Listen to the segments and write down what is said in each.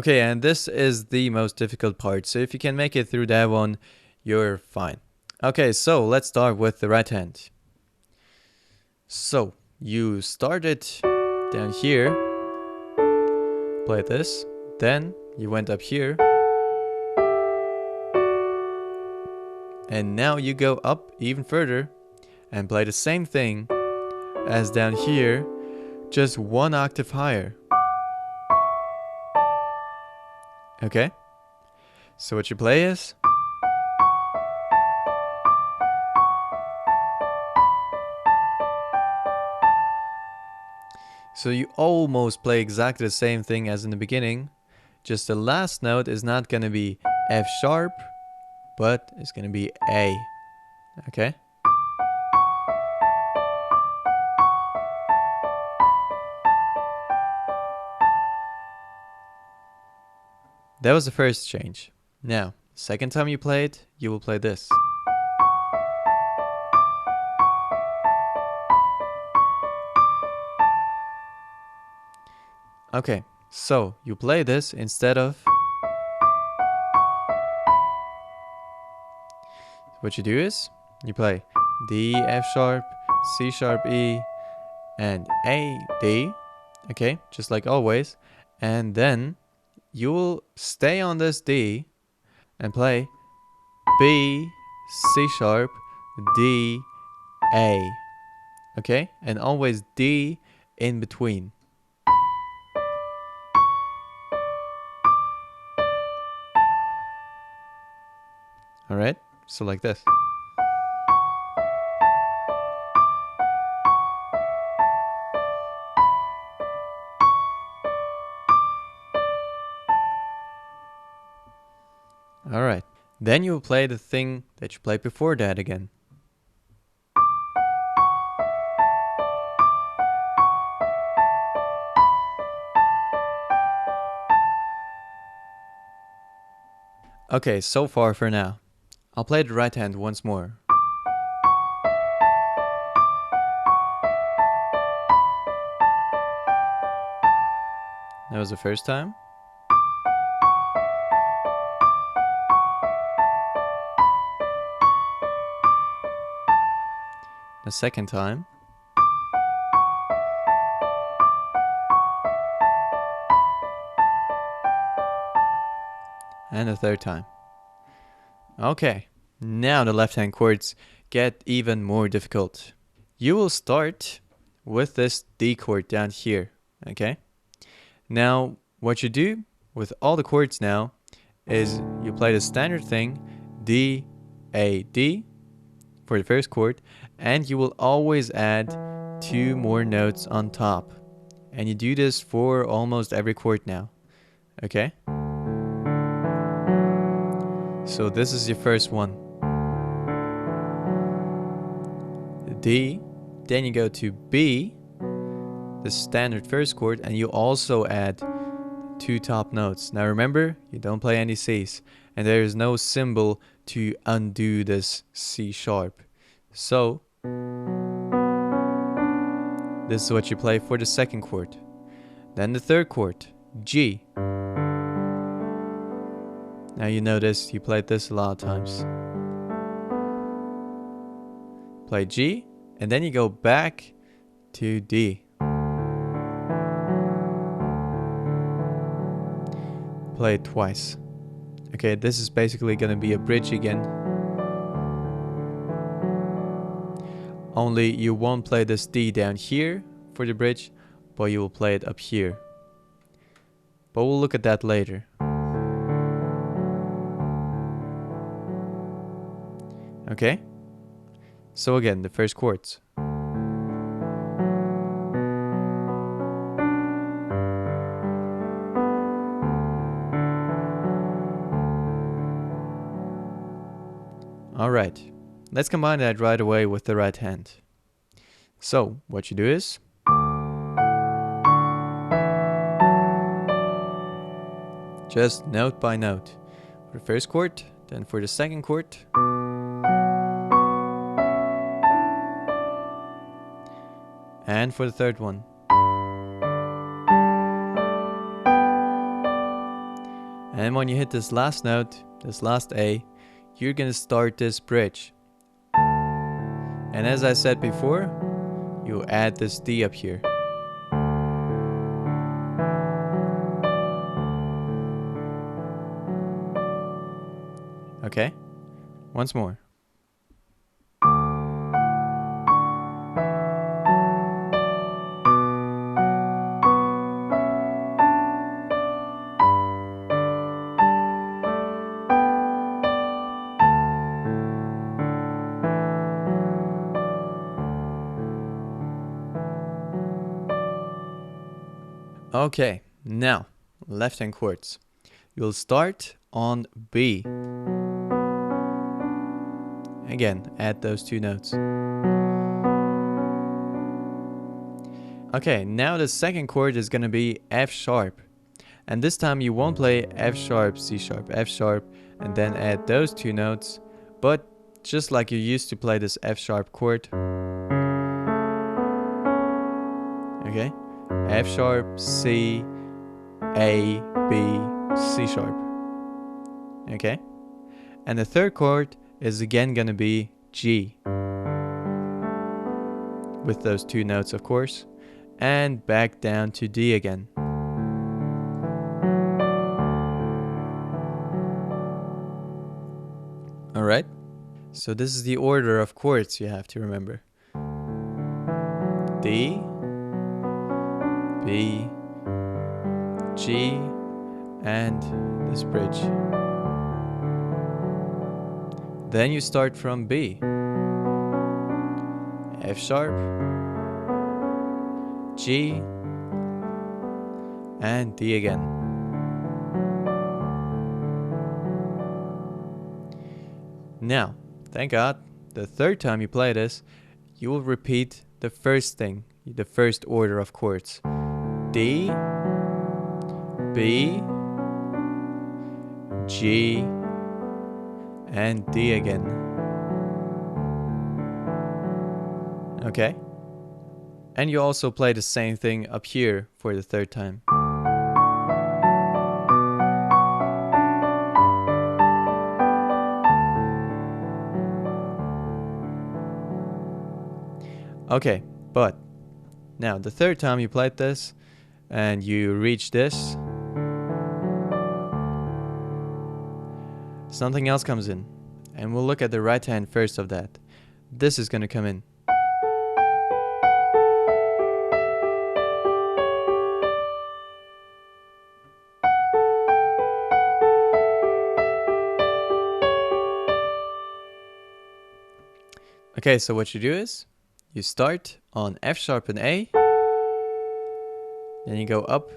Okay, and this is the most difficult part, so if you can make it through that one, you're fine. Okay, so let's start with the right hand. So, you started down here, play this, then you went up here, and now you go up even further and play the same thing as down here, just one octave higher. Okay? So what you play is... So you almost play exactly the same thing as in the beginning, just the last note is not going to be F sharp, but it's going to be A. Okay? That was the first change. Now, second time you play it, you will play this. Okay, so you play this instead of... What you do is, you play D, F sharp, C sharp, E, and A, D. Okay, just like always. And then you will stay on this D and play B, C sharp, D, A. Okay, and always D in between. Alright, so like this. Alright, then you will play the thing that you played before that again. Okay, so far for now. I'll play the right hand once more. That was the first time. The second time. And the third time. Okay, now the left hand chords get even more difficult. You will start with this D chord down here, okay? Now, what you do with all the chords now is you play the standard thing, D, A, D, for the first chord, and you will always add 2 more notes on top. And you do this for almost every chord now, okay? So this is your first one. D, then you go to B, the standard first chord, and you also add 2 top notes. Now remember, you don't play any Cs, and there is no symbol to undo this C sharp. So this is what you play for the second chord. Then the third chord, G. Now you notice you played this a lot of times. Play G, and then you go back to D. Play it twice. Okay, this is basically gonna be a bridge again. Only you won't play this D down here for the bridge, but you will play it up here. But we'll look at that later. Okay? So again, the first chords. Alright, let's combine that right away with the right hand. So, what you do is... just note by note. For the first chord, then for the second chord. And for the third one. And when you hit this last note, this last A, you're gonna start this bridge. And as I said before, you add this D up here. Okay? Once more. Okay, now left hand chords. You'll start on B. Again, add those two notes. Okay, now the second chord is going to be F sharp. And this time you won't play F sharp, C sharp, F sharp, and then add those two notes, but just like you used to play this F sharp chord. Okay? F sharp, C, A, B, C sharp. Okay? And the third chord is again gonna be G. With those two notes, of course. And back down to D again. Alright? So this is the order of chords you have to remember. D, B, G, and this bridge. Then you start from B. F sharp, G, and D again. Now, thank God, the third time you play this, you will repeat the first thing, the first order of chords. D, B, G, and D again. Okay? And you also play the same thing up here for the third time. Okay, but now the third time you played this and you reach this, something else comes in. And we'll look at the right hand first of that. This is going to come in. Okay, so what you do is you start on F sharp and A, then you go up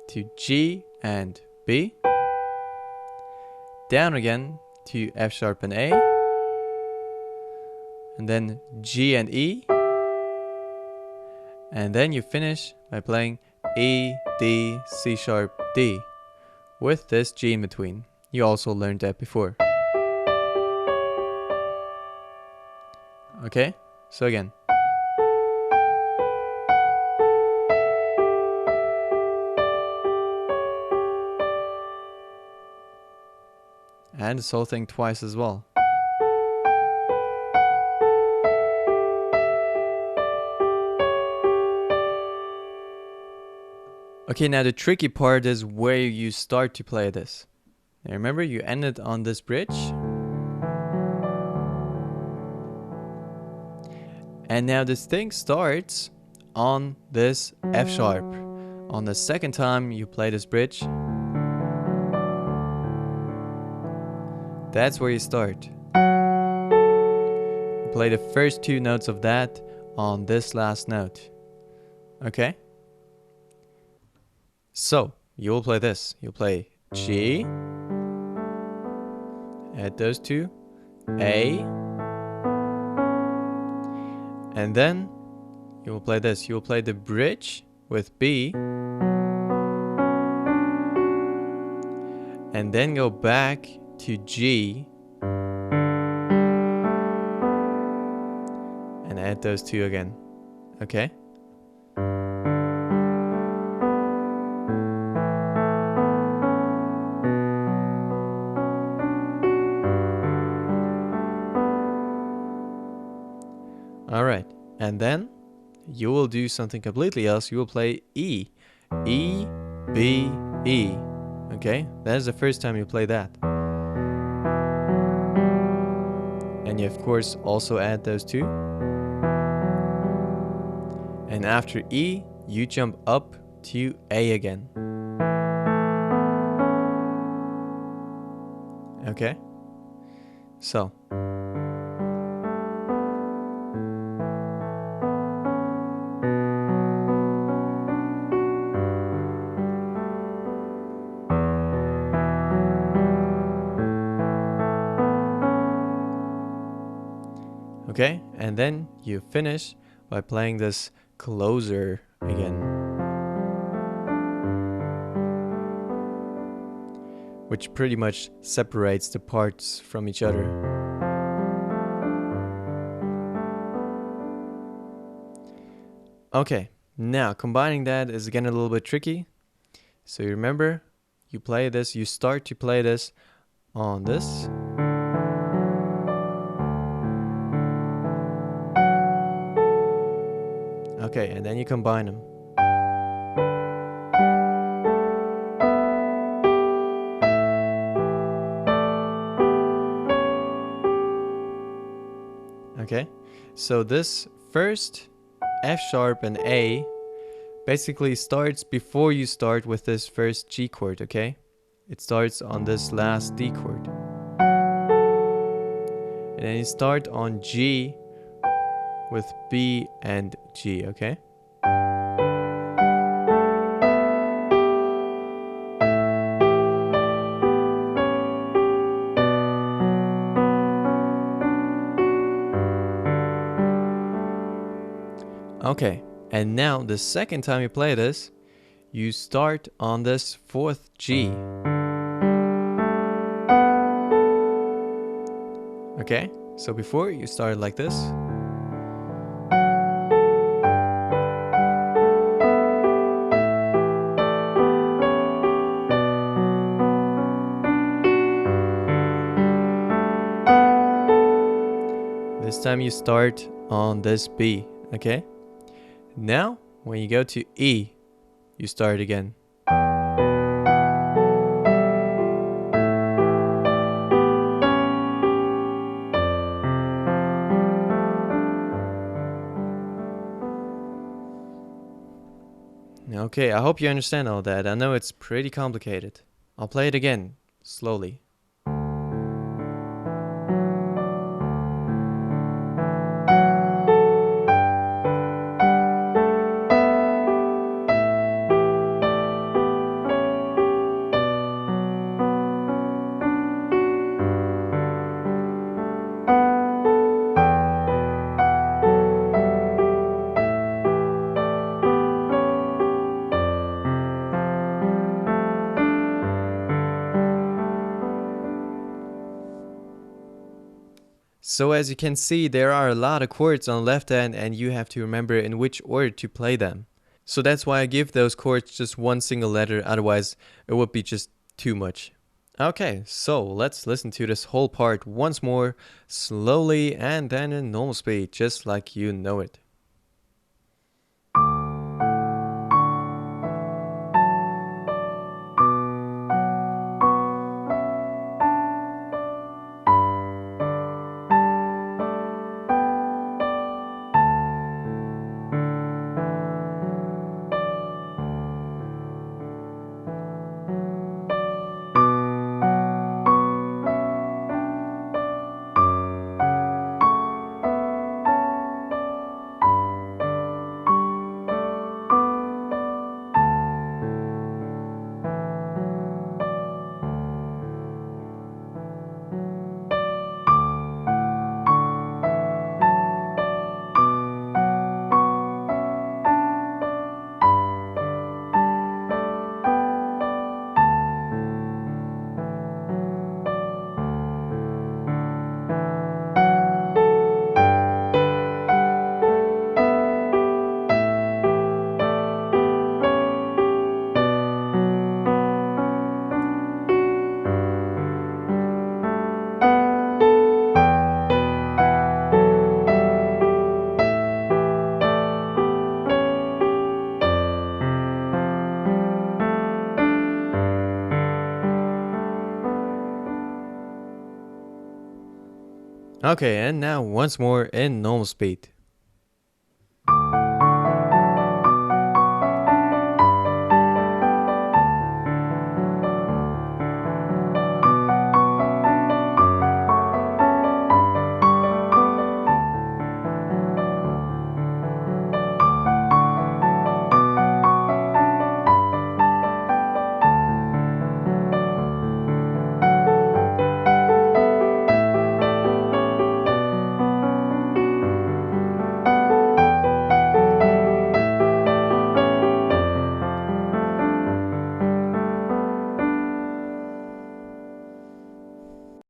to G and B, down again to F sharp and A, and then G and E, and then you finish by playing E, D, C sharp, D with this G in between. You also learned that before. Okay, so again. And this whole thing twice as well. Okay, now the tricky part is where you start to play this. Now remember, you ended on this bridge. And now this thing starts on this F sharp. On the second time you play this bridge, that's where you start. You play the first two notes of that on this last note. Okay? So, you'll play this. You'll play G, add those two, A, and then you will play this. You will play the bridge with B, and then go back to G and add those two again. Okay? Alright, and then you will do something completely else. You will play E. E, B, E. Okay, that is the first time you play that. And you of course also add those two. And after E, you jump up to A again. Okay, so. Okay, and then you finish by playing this closer again, which pretty much separates the parts from each other. Okay, now combining that is again a little bit tricky. So you remember, you play this, you start to play this on this. Okay, and then you combine them. Okay, so this first F sharp and A basically starts before you start with this first G chord, okay? It starts on this last D chord. And then you start on G with B and G, okay? Okay, and now the second time you play this, you start on this fourth G. Okay, so before you started like this. This time you start on this B, okay? Now, when you go to E, you start again. Okay, I hope you understand all that. I know it's pretty complicated. I'll play it again, slowly. So as you can see, there are a lot of chords on the left hand and you have to remember in which order to play them. So that's why I give those chords just one single letter, otherwise it would be just too much. Okay, so let's listen to this whole part once more, slowly and then in normal speed, just like you know it. Okay, and now once more in normal speed.